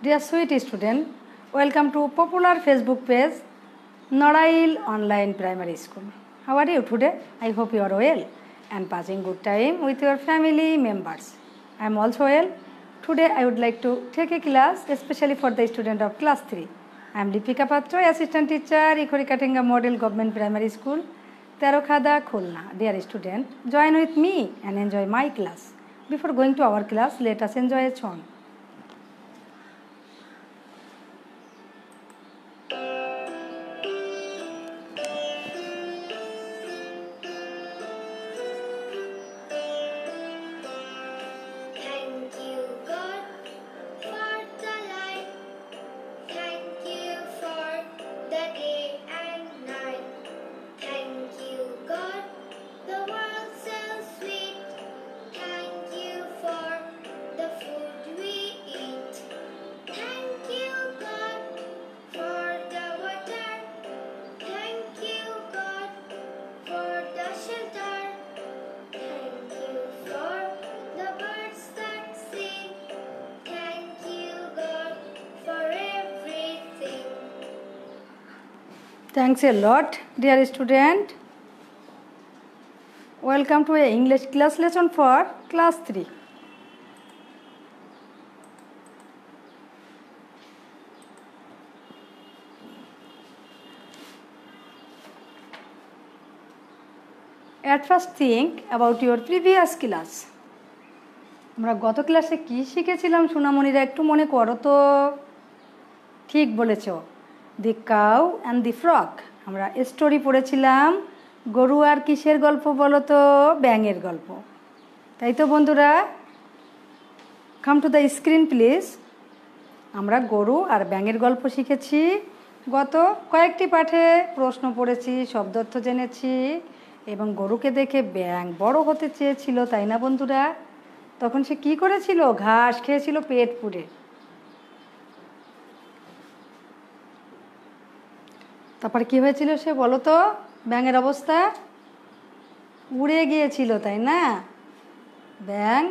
Dear sweet student, welcome to popular Facebook page Narail Online Primary School. How are you today? I hope you are well and passing good time with your family members. I am also well. Today I would like to take a class especially for the student of class 3. I am Deepika Patra, assistant teacher, Ikhorikatenga Model Government Primary School, Terokhada, Khulna. Dear student, join with me and enjoy my class. Before going to our class, let us enjoy a song. Thanks a lot, dear student. Welcome to a English class lesson for class 3. At first think about your previous class. আমরা গত ক্লাসে কি শিখেছিলাম সোনামণিরা একটু মনে করো তো। ঠিক বলেছো, the cow and the frog. আমরা স্টোরি পড়েছিলাম গরু আর কিসের গল্প বলো তো? ব্যাঙের গল্প, তাই তো বন্ধুরা? Come to the screen please. আমরা গরু আর ব্যাঙের গল্প শিখেছি। গত কয়েকটি পাঠে প্রশ্ন পড়েছি, শব্দার্থ জেনেছি এবং গরুকে দেখে ব্যাঙ বড় হতে চেয়েছিল, তাই না বন্ধুরা? তখন সে কি করেছিল? ঘাস খেয়েছিল পেট পুড়ে। তারপরে কি হয়েছিল সে বলো তো? ব্যাঙের অবস্থা উড়ে গিয়েছিল, তাই না? ব্যাঙ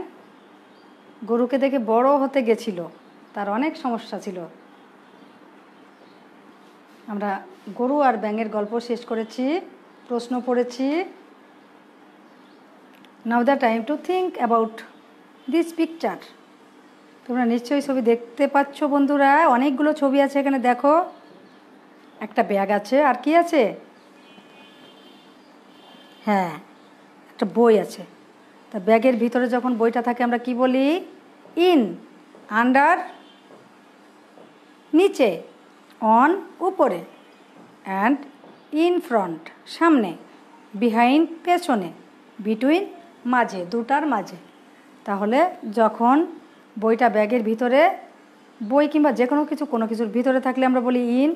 গরুকে দেখে বড় হতে গেছিল, তার অনেক সমস্যা ছিল। আমরা গরু আর ব্যাঙের গল্প শেষ করেছি, প্রশ্ন পড়েছি। Now the time to think about this picture. তোমরা নিশ্চয়ই ছবি দেখতে পাচ্ছ বন্ধুরা, অনেকগুলো ছবি আছে এখানে। দেখো, একটা ব্যাগ আছে, আর কি আছে? হ্যাঁ, একটা বই আছে। তা ব্যাগের ভিতরে যখন বইটা থাকে আমরা কি বলি? ইন, আন্ডার নিচে, অন উপরে, অ্যান্ড ইন ফ্রন্ট সামনে, বিহাইন্ড পেছনে, বিটুইন মাঝে, দুটার মাঝে। তাহলে যখন বইটা ব্যাগের ভিতরে, বই কিংবা যে কোনো কিছুর ভিতরে থাকলে আমরা বলি ইন,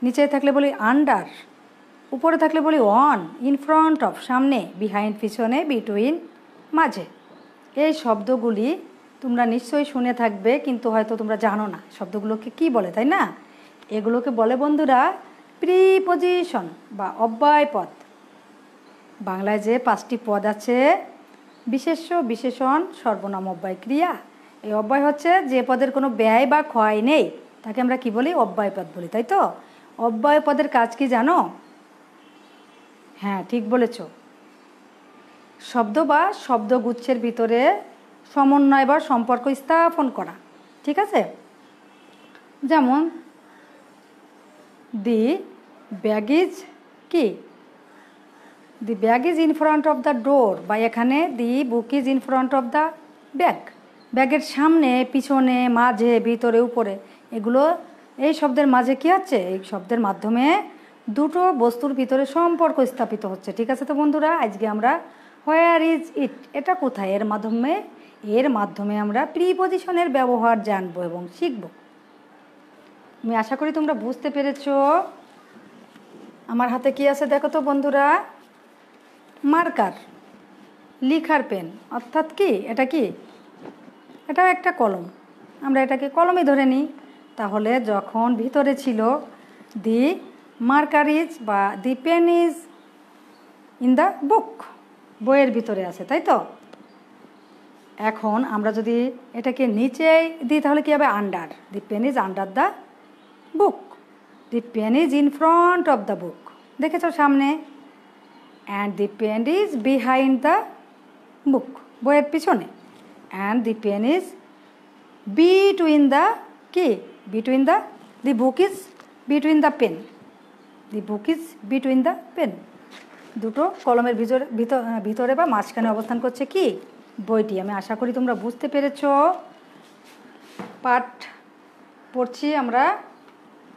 নিচে থাকলে বলি আন্ডার, উপরে থাকলে বলি অন, ইন ফ্রন্ট অফ সামনে, বিহাইন্ড পিছনে, বিটুইন মাঝে। এই শব্দগুলি তোমরা নিশ্চয়ই শুনে থাকবে, কিন্তু হয়তো তোমরা জানো না শব্দগুলোকে কি বলে, তাই না? এগুলোকে বলে বন্ধুরা প্রিপজিশন বা অব্যয় পদ। বাংলায় যে 5টি পদ আছে, বিশেষ্য, বিশেষণ, সর্বনাম, অব্যয়, ক্রিয়া। এই অব্যয় হচ্ছে যে পদের কোনো ব্যয় বা ক্ষয় নেই, তাকে আমরা কি বলি? অব্যয় পদ বলি, তাই তো? অব্যয় পদের কাজ কি জানো? হ্যাঁ, ঠিক বলেছ। শব্দ বা শব্দগুচ্ছের ভিতরে সমন্বয় বা সম্পর্ক স্থাপন করা, ঠিক আছে? যেমন দি ব্যাগ ইজ কি? The bag is in front of the door, বা এখানে the book is in front of the bag. ব্যাগের সামনে, পিছনে, মাঝে, ভিতরে, উপরে, এগুলো এই শব্দের মাঝে কি হচ্ছে? এই শব্দের মাধ্যমে দুটো বস্তুর ভিতরে সম্পর্ক স্থাপিত হচ্ছে, ঠিক আছে তো বন্ধুরা? আজকে আমরা হোয়ার ইজ ইট, এটা কোথায়, এর মাধ্যমে আমরা প্রিপজিশনের ব্যবহার জানবো এবং শিখব। আমি আশা করি তোমরা বুঝতে পেরেছো। আমার হাতে কি আছে দেখো তো বন্ধুরা? মার্কার, লিখার পেন, অর্থাৎ কি এটা? কি এটাও একটা কলম, আমরা এটাকে কলমই ধরে নিই। তাহলে যখন ভিতরে ছিল দি মার্কার ইজ বা the pen is in the book, বইয়ের ভিতরে আছে, তাই তো? এখন আমরা যদি এটাকে নিচে দিই তাহলে কী হবে? Under. The pen is under the book. The pen is in front of the book. দেখেছ সামনে। And the pen is behind the book, বইয়ের পিছনে। And the pen is between the কি? Between the, the book is between the pen. The book is between the pen. দুটো কলমের ভিতরে বা মাঝখানে অবস্থান করছে কি? বইটি। আমি আশা করি তোমরা বুঝতে পেরেছ। পাঠ পড়ছি আমরা।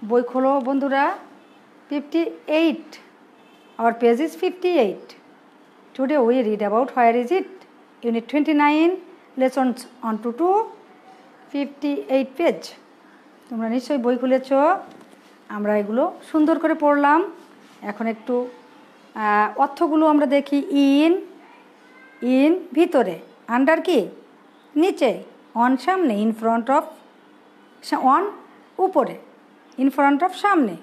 বই খোলো বন্ধুরা। 58, our page is 58. Today we read about where is it? Unit 29, lessons 1 to 2, 58 page. তোমরা নিশ্চয়ই বই খুলেছ। আমরা এগুলো সুন্দর করে পড়লাম। এখন একটু অর্থগুলো আমরা দেখি। ইন ভিতরে, আন্ডার কি? নিচে, অন সামনে, ইন ফ্রন্ট অফ অন উপরে, ইন ফ্রন্ট অফ সামনে,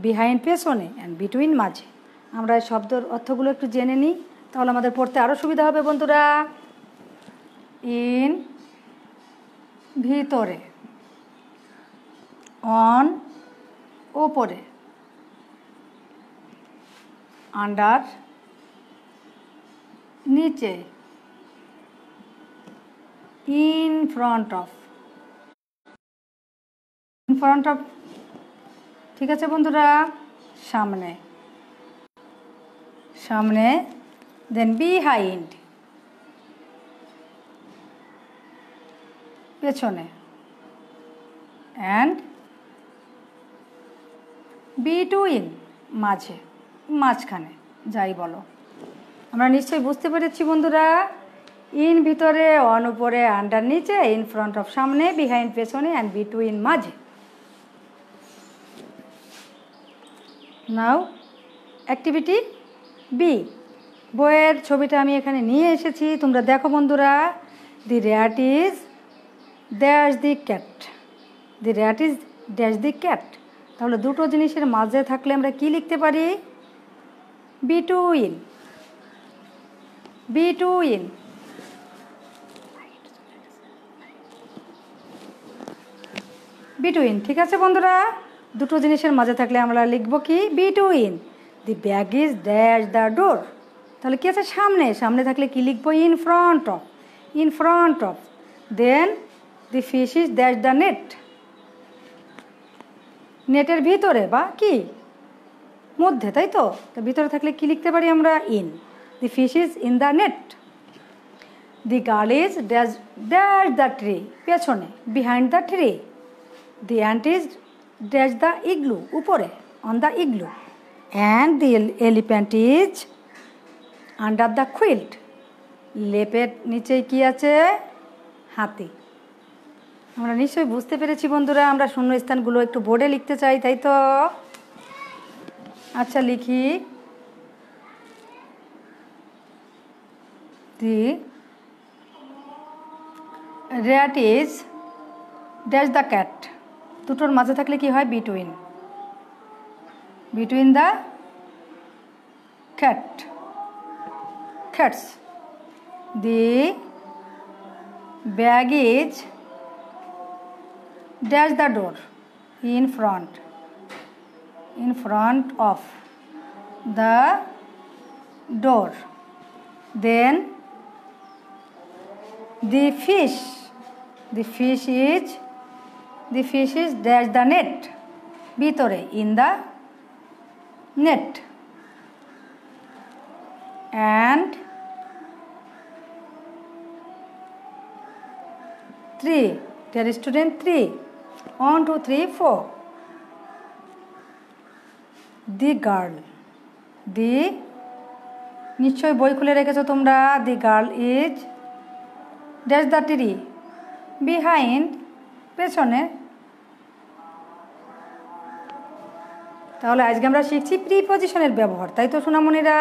বিহাইন্ড পেছনে, অ্যান্ড বিটুইন মাঝে। আমরা এই শব্দের অর্থগুলো একটু জেনে নিই, তাহলে আমাদের পড়তে আরও সুবিধা হবে বন্ধুরা। ইন ভিতরে, অন উপরে, আন্ডার নিচে, in front of, in front of, ঠিক আছে বন্ধুরা, সামনে, সামনে, দেন বিহাইন্ড পেছনে, অ্যান্ড বিটুইন মাঝে, মাঝখানে, যাই বলো। আমরা নিশ্চয়ই বুঝতে পেরেছি বন্ধুরা। ইন ভিতরে, অন উপরে, আন্ডার নিচে, ইন ফ্রন্ট অফ সামনে, বিহাইন্ড পেছনে, অ্যান্ড বিটুইন মাঝে। Now activity B. বইয়ের ছবিটা আমি এখানে নিয়ে এসেছি, তোমরা দেখো বন্ধুরা। The rat is dash the cat. The rat is dash the cat. তাহলে দুটো জিনিসের মাঝে থাকলে আমরা কি লিখতে পারি? বিটুইন। বিটুইন, বিটুইন, ঠিক আছে বন্ধুরা। দুটো জিনিসের মাঝে থাকলে আমরা লিখব কি? Between. The bag is dash the door. তাহলে কি আছে? সামনে। সামনে থাকলে কি লিখবো? In front of. In front of. Then the fish is dash the net. নেটের ভিতরে বা কি? মধ্যে, তাই তো? তো ভিতরে থাকলে কি লিখতে পারি আমরা? In. The fish is in the net. The girl is dash dash the tree. পেছনে, behind the tree. The ant is dash the igloo. উপরে, on the igloo. And the elephant is under the quilt. লেপের নিচে কি আছে? হাতি। আমরা নিশ্চয়ই বুঝতে পেরেছি বন্ধুরা। আমরা শূন্যস্থানগুলো একটু বোর্ডে লিখতে চাই, তাই তো? আচ্ছা, লিখি। The rat is dash the cat. দুটোর মাঝে থাকলে কি হয়? Between. Between the cat, cats. The bag is dash the door. In front, in front of the door. Then the fish is dash the net. ভিতরে, in the net. And 3, dear student, 3, 1 2 3 4. The girl. The, নিশ্চয়ই বই খুলে রেখেছো তোমরা। The girl is dash the tree. Behind, পেছনে। তাহলে আজকে আমরা শিখছি প্রিপজিশনের ব্যবহার, তাই তো সোনামণিরা?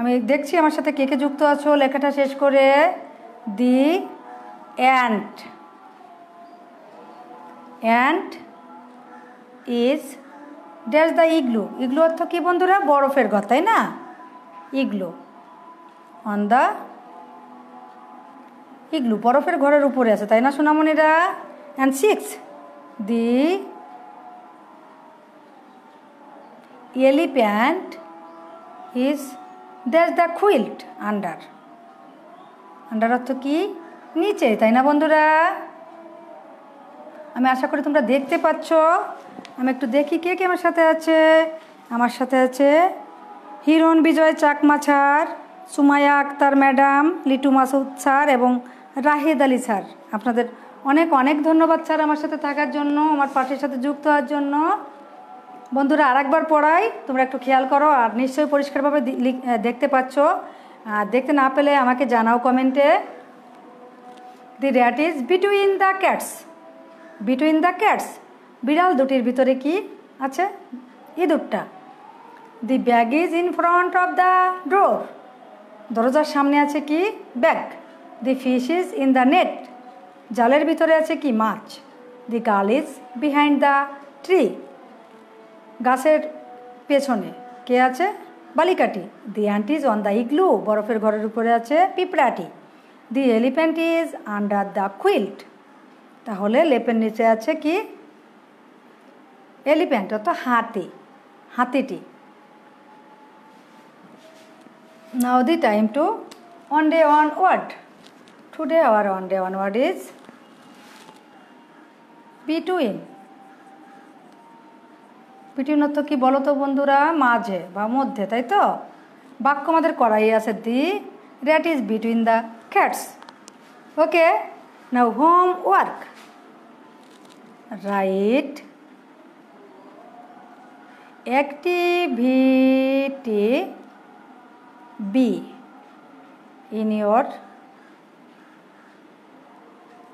আমি দেখছি আমার সাথে কে কে যুক্ত আছো। লেখাটা শেষ করে। The ant, ant is dash the igloo. Igloo অর্থ কি বন্ধুরা? বরফের ঘর, তাই না? ইগলু। অন দ্য ইগলু, বরফের ঘরের উপরে আছে, তাই না সোনামণিরা? And 6, the elephant is that's the quilt under. Under অর্থ কি? নিচে, তাই না বন্ধুরা? আমি আশা করি তোমরা দেখতে পাচ্ছ। আমি একটু দেখি কে কে আমার সাথে আছে। আমার সাথে আছে Hiran Bijoy Chakma sir, Sumaiya Akter madam, Litu Masud sir এবং রাহিদ আলী স্যার। আপনাদের অনেক অনেক ধন্যবাদ স্যার আমার সাথে থাকার জন্য, আমার পাঠের সাথে যুক্ত হওয়ার জন্য। বন্ধুরা আরেকবার পড়াই, তোমরা একটু খেয়াল করো, আর নিশ্চয়ই পরিষ্কারভাবে দেখতে পাচ্ছ। আর দেখতে না পেলে আমাকে জানাও কমেন্টে। The rat is between the cats. Between the cats, বিড়াল দুটির ভিতরে কি আছে? ইঁদুরটা। দি bag is in front of the ডোর। দরজার সামনে আছে কি? Bag. The fish is in the net. জালের ভিতরে আছে কি? মাছ। The girl is behind the tree. গাছের পেছনে কে আছে? বালিকাটি। The ant is on the igloo. বরফের ঘরের উপরে আছে পিঁপড়াটি। The elephant is under the quilt. তাহলে লেপের নিচে আছে কি? এলিফ্যান্ট অর্থাৎ হাতি, হাতিটি। Now the time to one day one word. Today our one day one word is between. between অর্থ কি বলো তো বন্ধুরা? মাঝে বা মধ্যে, তাই তো? বাক্য আমাদের করাই আছে। দি rat is between the cats. Okay, now homework. Write activity B in your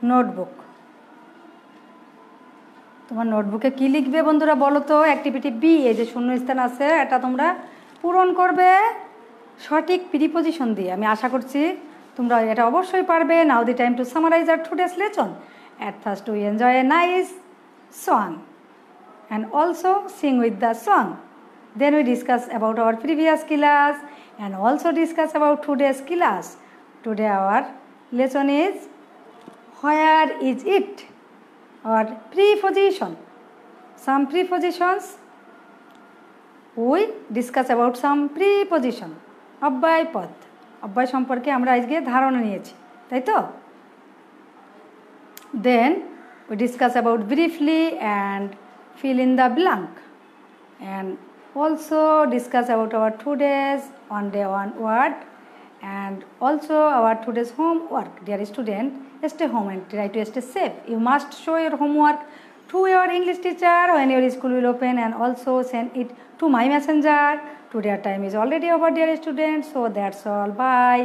notebook. তোমার নোটবুকে কি লিখবে বন্ধুরা বলো তো? অ্যাক্টিভিটি বি, এই যে শূন্যস্থান আছে এটা তোমরা পূরণ করবে সঠিক প্রিপোজিশন দিয়ে। আমি আশা করছি তোমরা এটা অবশ্যই পারবে। Now the time to summarise our today's lesson. At first we enjoy a nice song and also sing with the song. Then we discuss about our previous class and also discuss about today's class. Today our lesson is where is it, or preposition. Some prepositions we discuss about some preposition. অব্যয় পদ, অব্যয় সম্পর্কে আমরা আজকে ধারণা নিয়েছি, তাই তো? Then we discuss about briefly and fill in the blank, and also discuss about our today's one day one word and also our today's homework. Dear student, stay home and try to stay safe. You must show your homework to your English teacher when your school will open, and also send it to my messenger. Today our time is already over, dear students, so that's all. Bye.